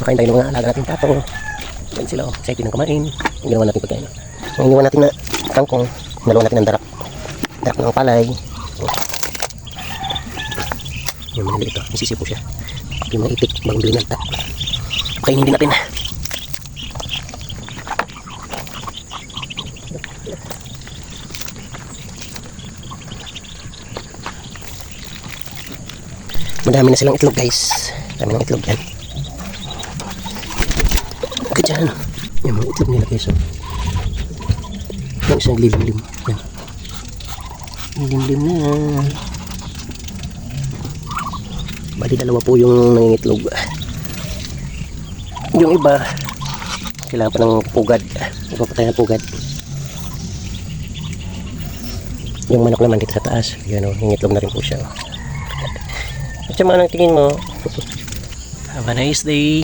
Makain tayo ng mga alaga natin pato. Yan sila, oh. Excited ng kumain. Ang ginawa natin pagkain. Ang iniwan natin na kangkong. Naluwan natin ng darak. Darak ng palay. Yung maliliit ito. Isisipo siya. Yung mga itik. Bagong bilhin nalta. Kainin din natin. Madami na silang itlog, guys. Dami ng itlog yan. Okay dyan. Yung mga itlog nila, guys. Yan isang lim-lim. Yan. Lim-lim na. Bali dalawa po yung nangingitlog. Yung iba, kailangan pa ng pugad. Magpapatay ng pugad. Yung manok naman dito sa taas. Yan o, nangingitlog na rin po siya. At sa mga nang tingin mo, have a nice day.